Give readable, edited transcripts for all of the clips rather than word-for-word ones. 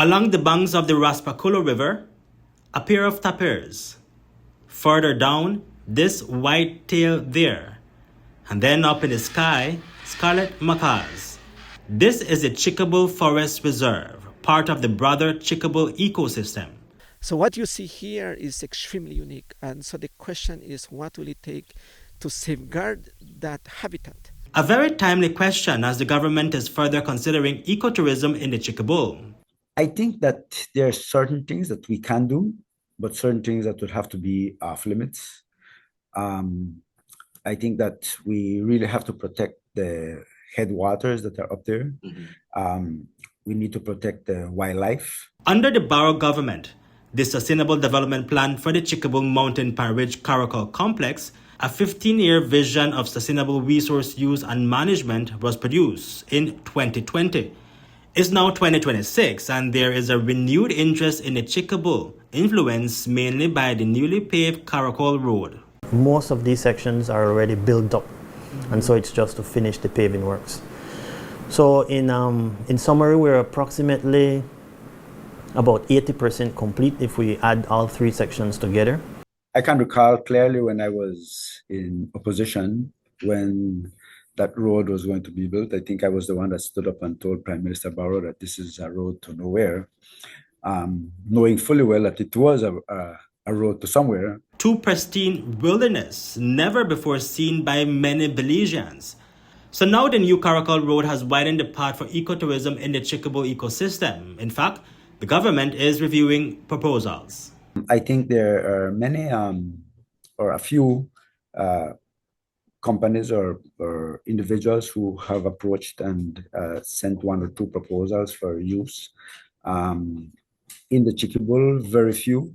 Along the banks of the Raspaculo River, a pair of tapirs. Further down, this white tail there. And then up in the sky, scarlet macaws. This is the Chiquibul Forest Reserve, part of the broader Chiquibul ecosystem. So what you see here is extremely unique. And so the question is, what will it take to safeguard that habitat? A very timely question as the government is further considering ecotourism in the Chiquibul. I think that there are certain things that we can do, but certain things that would have to be off limits. I think that we really have to protect the headwaters that are up there. We need to protect the wildlife. Under the Barrow government, the Sustainable Development Plan for the Chiquibul Mountain Pine Ridge Caracol Complex, a 15-year vision of sustainable resource use and management was produced in 2020. It's now 2026 and there is a renewed interest in the Chiquibul, influenced mainly by the newly paved Caracol Road. Most of these sections are already built up, and so it's just to finish the paving works. So in summary, we're approximately about 80% complete if we add all three sections together. I can recall clearly when I was in opposition, when that road was going to be built. I think I was the one that stood up and told Prime Minister Barrow that this is a road to nowhere, knowing fully well that it was a road to somewhere. To pristine wilderness, never before seen by many Belizeans. So now the new Caracol Road has widened the path for ecotourism in the Chiquibul ecosystem. In fact, the government is reviewing proposals. I think there are many or a few companies or individuals who have approached and sent one or two proposals for use. In the Chiquibul, very few,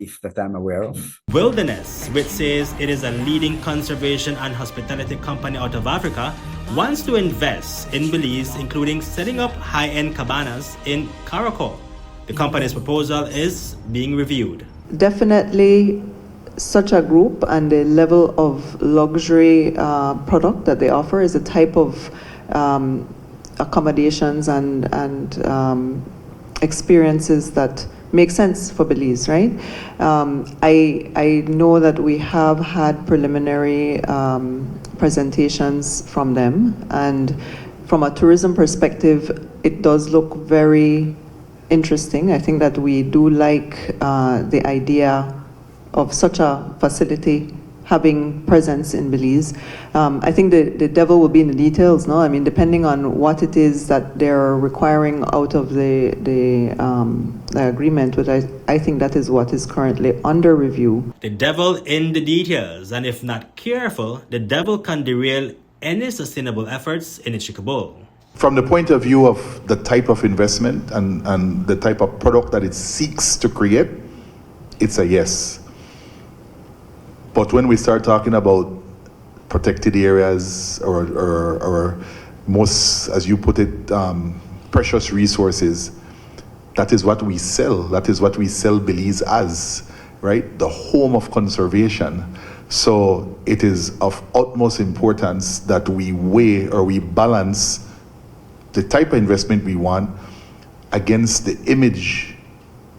if that I'm aware of. Wilderness, which says it is a leading conservation and hospitality company out of Africa, wants to invest in Belize, including setting up high-end cabanas in Caracol. The company's proposal is being reviewed. Definitely such a group and the level of luxury product that they offer is a type of accommodations and experiences that make sense for Belize, right? I know that we have had preliminary presentations from them, and from a tourism perspective, it does look very interesting. I think that we do like the idea of such a facility having presence in Belize. I think the devil will be in the details, no? I mean, depending on what it is that they're requiring out of the agreement, but I think that is what is currently under review. The devil in the details, and if not careful, the devil can derail any sustainable efforts in the Chiquibul. From the point of view of the type of investment and the type of product that it seeks to create, it's a yes. But when we start talking about protected areas or most, as you put it, precious resources, that is what we sell. That is what we sell Belize as, right? The home of conservation. So it is of utmost importance that we weigh or we balance the type of investment we want against the image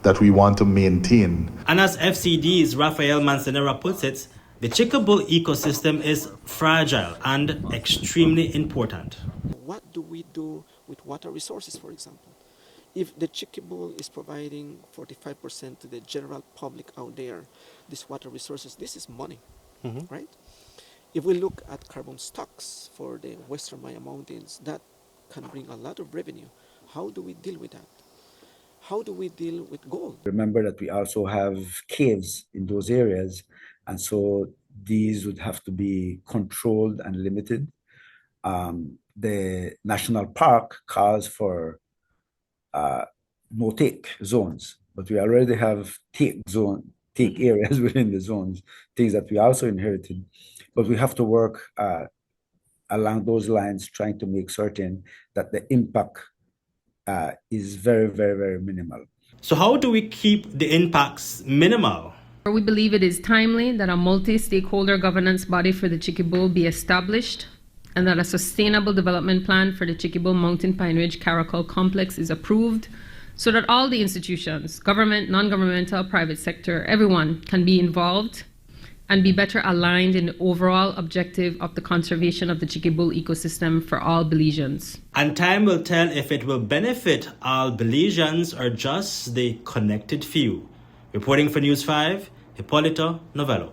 that we want to maintain. And as FCD's Rafael Manzanera puts it, the Chiquibul ecosystem is fragile and extremely important. What do we do with water resources, for example? If the Chiquibul is providing 45% to the general public out there, these water resources, this is money, right? If we look at carbon stocks for the Western Maya Mountains, that can bring a lot of revenue. How do we deal with that? How do we deal with gold? Remember that we also have caves in those areas, and so these would have to be controlled and limited. The national park calls for no-take zones, but we already have take areas within the zones, things that we also inherited. But we have to work along those lines, trying to make certain that the impact is very, very, very minimal. So how do we keep the impacts minimal? We believe it is timely that a multi-stakeholder governance body for the Chiquibul be established and that a sustainable development plan for the Chiquibul Mountain Pine Ridge Caracol Complex is approved so that all the institutions, government, non-governmental, private sector, everyone can be involved and be better aligned in the overall objective of the conservation of the Chiquibul ecosystem for all Belizeans. And time will tell if it will benefit all Belizeans or just the connected few. Reporting for News 5, Hipolito, Novelo.